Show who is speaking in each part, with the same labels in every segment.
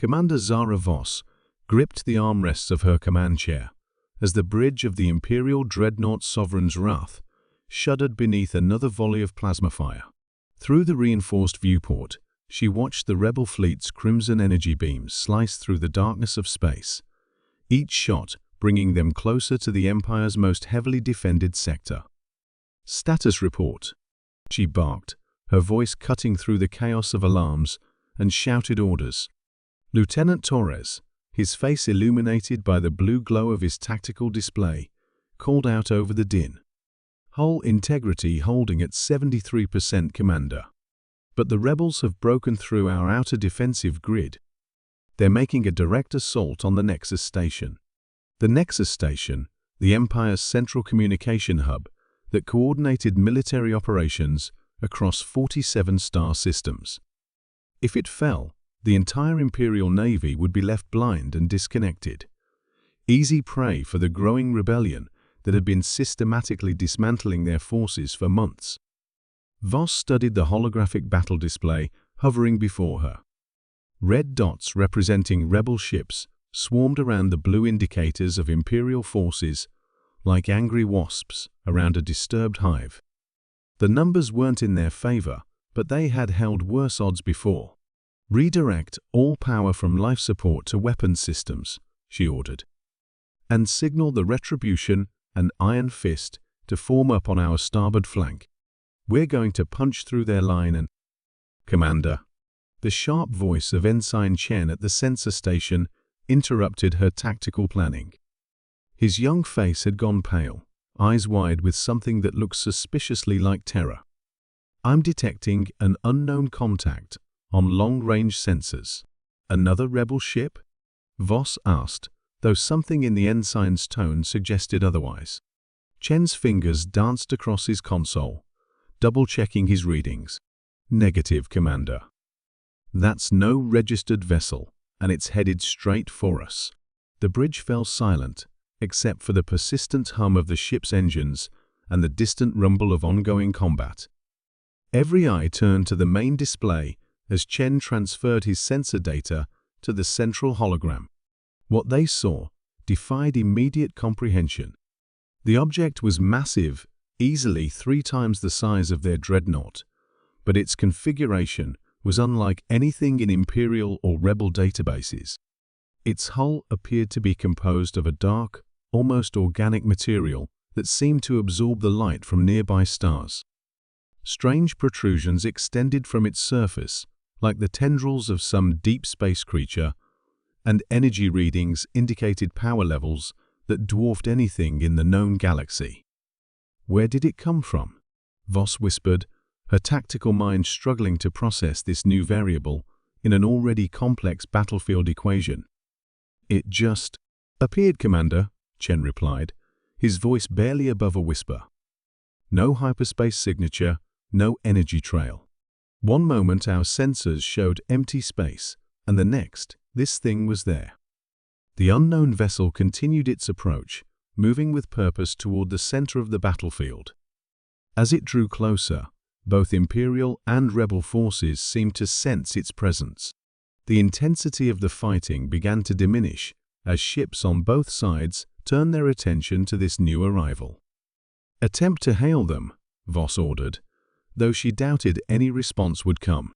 Speaker 1: Commander Zara Voss gripped the armrests of her command chair as the bridge of the Imperial Dreadnought Sovereign's Wrath shuddered beneath another volley of plasma fire. Through the reinforced viewport, she watched the rebel fleet's crimson energy beams slice through the darkness of space, each shot bringing them closer to the Empire's most heavily defended sector. "Status report," she barked, her voice cutting through the chaos of alarms, and shouted orders. Lieutenant Torres, his face illuminated by the blue glow of his tactical display, called out over the din. "Hull integrity holding at 73%, Commander. But the rebels have broken through our outer defensive grid. They're making a direct assault on the Nexus Station." The Nexus Station, the Empire's central communication hub that coordinated military operations across 47 star systems. If it fell, the entire Imperial Navy would be left blind and disconnected, easy prey for the growing rebellion that had been systematically dismantling their forces for months. Voss studied the holographic battle display hovering before her. Red dots representing rebel ships swarmed around the blue indicators of Imperial forces like angry wasps around a disturbed hive. The numbers weren't in their favor, but they had held worse odds before. "Redirect all power from life support to weapons systems," she ordered, "and signal the Retribution and Iron Fist to form up on our starboard flank. We're going to punch through their line and—" "Commander," the sharp voice of Ensign Chen at the sensor station interrupted her tactical planning. His young face had gone pale, eyes wide with something that looked suspiciously like terror. "I'm detecting an unknown contact on long-range sensors." "Another rebel ship?" Voss asked, though something in the ensign's tone suggested otherwise. Chen's fingers danced across his console, double-checking his readings. "Negative, Commander. That's no registered vessel, and it's headed straight for us." The bridge fell silent, except for the persistent hum of the ship's engines and the distant rumble of ongoing combat. Every eye turned to the main display as Chen transferred his sensor data to the central hologram. What they saw defied immediate comprehension. The object was massive, easily 3 times the size of their dreadnought, but its configuration was unlike anything in Imperial or Rebel databases. Its hull appeared to be composed of a dark, almost organic material that seemed to absorb the light from nearby stars. Strange protrusions extended from its surface, like the tendrils of some deep space creature, and energy readings indicated power levels that dwarfed anything in the known galaxy. "Where did it come from?" Voss whispered, her tactical mind struggling to process this new variable in an already complex battlefield equation. "It just appeared, Commander," Chen replied, his voice barely above a whisper. "No hyperspace signature, no energy trail. One moment our sensors showed empty space, and the next, this thing was there." The unknown vessel continued its approach, moving with purpose toward the center of the battlefield. As it drew closer, both Imperial and Rebel forces seemed to sense its presence. The intensity of the fighting began to diminish as ships on both sides turned their attention to this new arrival. "Attempt to hail them," Voss ordered, though she doubted any response would come.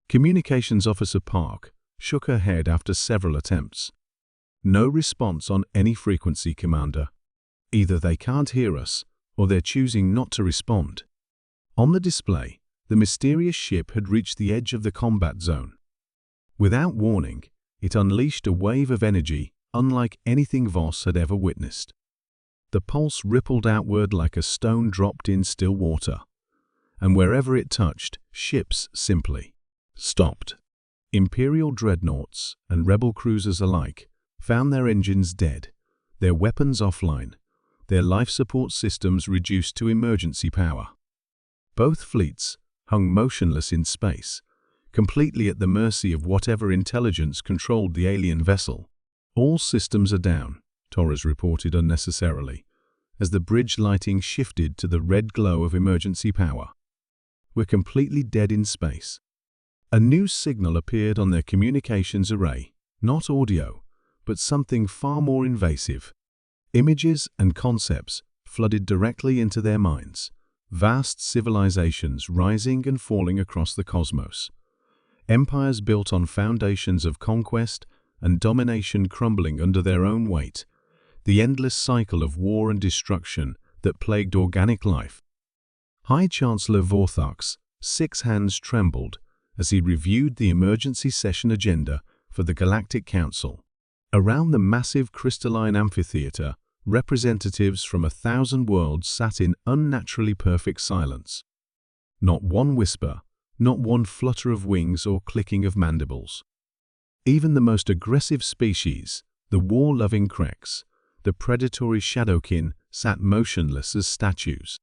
Speaker 1: Communications Officer Park shook her head after several attempts. "No response on any frequency, Commander. Either they can't hear us, or they're choosing not to respond." On the display, the mysterious ship had reached the edge of the combat zone. Without warning, it unleashed a wave of energy unlike anything Voss had ever witnessed. The pulse rippled outward like a stone dropped in still water, and wherever it touched, ships simply stopped. Imperial dreadnoughts and Rebel cruisers alike found their engines dead, their weapons offline, their life support systems reduced to emergency power. Both fleets hung motionless in space, completely at the mercy of whatever intelligence controlled the alien vessel. "All systems are down," Torres reported unnecessarily, as the bridge lighting shifted to the red glow of emergency power. "We're completely dead in space." A new signal appeared on their communications array, Not audio, but something far more invasive. Images and concepts flooded directly into their minds. Vast civilizations rising and falling across the cosmos. Empires built on foundations of conquest and domination crumbling under their own weight. The endless cycle of war and destruction that plagued organic life. High Chancellor Vorthak's 6 hands trembled as he reviewed the emergency session agenda for the Galactic Council. Around the massive crystalline amphitheater, representatives from 1,000 worlds sat in unnaturally perfect silence. Not one whisper, not one flutter of wings or clicking of mandibles. Even the most aggressive species, the war-loving Kreks, the predatory Shadowkin, sat motionless as statues.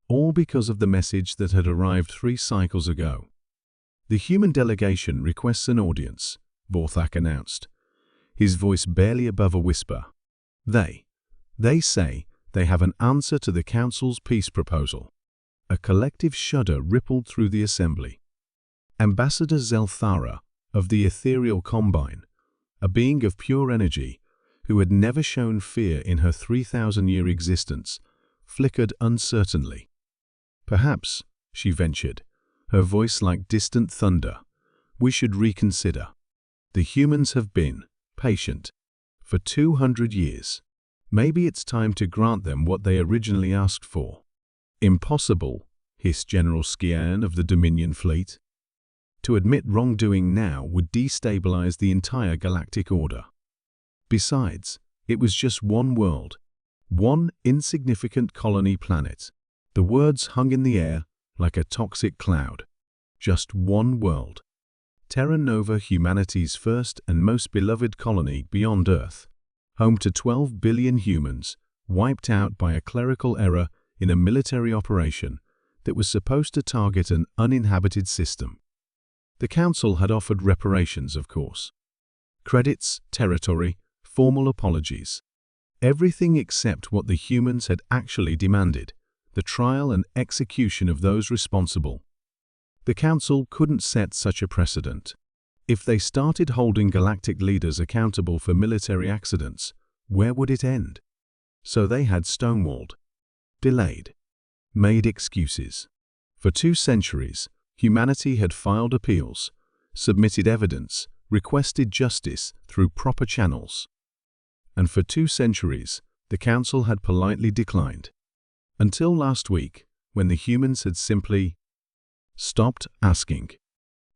Speaker 1: All because of the message that had arrived 3 cycles ago. The human delegation requests an audience, Vorthak announced, his voice barely above a whisper. They say they have an answer to the Council's peace proposal. A collective shudder rippled through the assembly. Ambassador Zelthara of the Ethereal Combine, a being of pure energy, who had never shown fear in her 3,000-year existence, flickered uncertainly. Perhaps, she ventured, her voice like distant thunder, we should reconsider. The humans have been patient for 200 years. Maybe it's time to grant them what they originally asked for. Impossible, hissed General Skian of the Dominion Fleet. To admit wrongdoing now would destabilize the entire galactic order. Besides, it was just one world, one insignificant colony planet. The words hung in the air like a toxic cloud. Just one world. Terra Nova, humanity's first and most beloved colony beyond Earth, home to 12 billion humans, wiped out by a clerical error in a military operation that was supposed to target an uninhabited system. The Council had offered reparations, of course. Credits, territory, formal apologies. Everything except what the humans had actually demanded, the trial and execution of those responsible. The Council couldn't set such a precedent. If they started holding galactic leaders accountable for military accidents, where would it end? So they had stonewalled, delayed, made excuses. For 2 centuries, humanity had filed appeals, submitted evidence, requested justice through proper channels. And for 2 centuries, the Council had politely declined. Until last week, when the humans had simply stopped asking.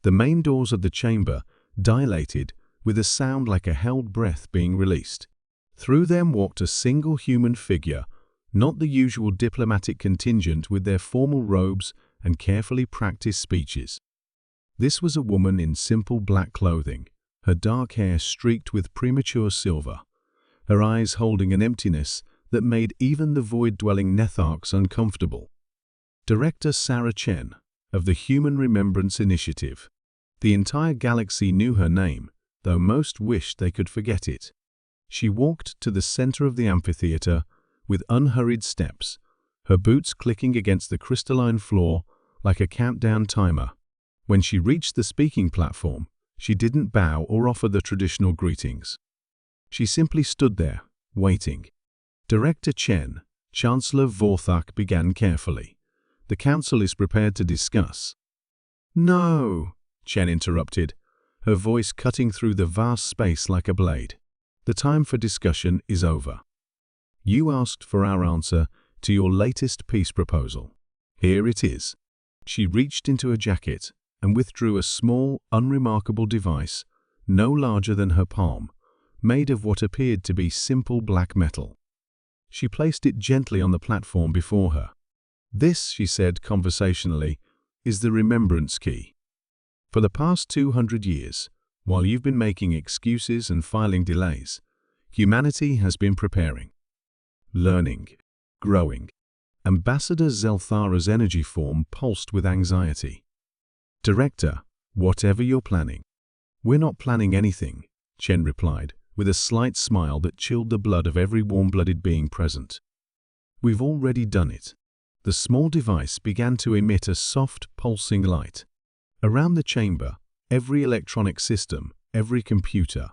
Speaker 1: The main doors of the chamber dilated with a sound like a held breath being released. Through them walked a single human figure, not the usual diplomatic contingent with their formal robes and carefully practiced speeches. This was a woman in simple black clothing, her dark hair streaked with premature silver, her eyes holding an emptiness that made even the void-dwelling Netharks uncomfortable. Director Sarah Chen, of the Human Remembrance Initiative. The entire galaxy knew her name, though most wished they could forget it. She walked to the center of the amphitheater with unhurried steps, her boots clicking against the crystalline floor like a countdown timer. When she reached the speaking platform, she didn't bow or offer the traditional greetings. She simply stood there, waiting. Director Chen, Chancellor Vorthak began carefully. The Council is prepared to discuss. No, Chen interrupted, her voice cutting through the vast space like a blade. The time for discussion is over. You asked for our answer to your latest peace proposal. Here it is. She reached into her jacket and withdrew a small, unremarkable device, no larger than her palm, made of what appeared to be simple black metal. She placed it gently on the platform before her. This, she said conversationally, is the remembrance key. For the past 200 years, while you've been making excuses and filing delays, humanity has been preparing, learning, growing. Ambassador Zelthara's energy form pulsed with anxiety. Director, whatever you're planning. We're not planning anything, Chen replied, with a slight smile that chilled the blood of every warm-blooded being present. We've already done it. The small device began to emit a soft, pulsing light. Around the chamber, every electronic system, every computer,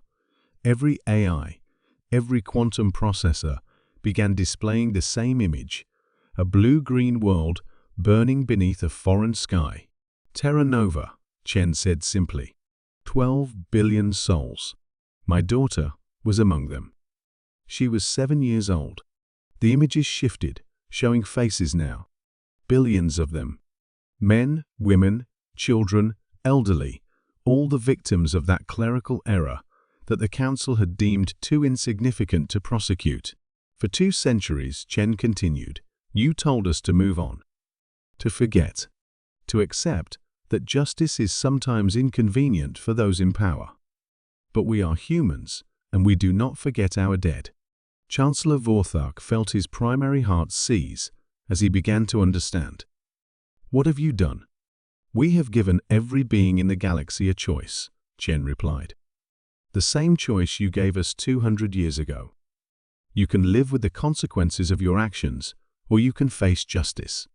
Speaker 1: Every AI, every quantum processor began displaying the same image, a blue-green world burning beneath a foreign sky. Terra Nova, Chen said simply. 12 billion souls. My daughter was among them. She was 7 years old. The images shifted, showing faces now. Billions of them. Men, women, children, elderly, all the victims of that clerical error that the Council had deemed too insignificant to prosecute. For 2 centuries, Chen continued, you told us to move on, to forget, to accept that justice is sometimes inconvenient for those in power. But we are humans, and we do not forget our dead. Chancellor Vorthak felt his primary heart seize as he began to understand. What have you done? We have given every being in the galaxy a choice, Chen replied. The same choice you gave us 200 years ago. You can live with the consequences of your actions, or you can face justice.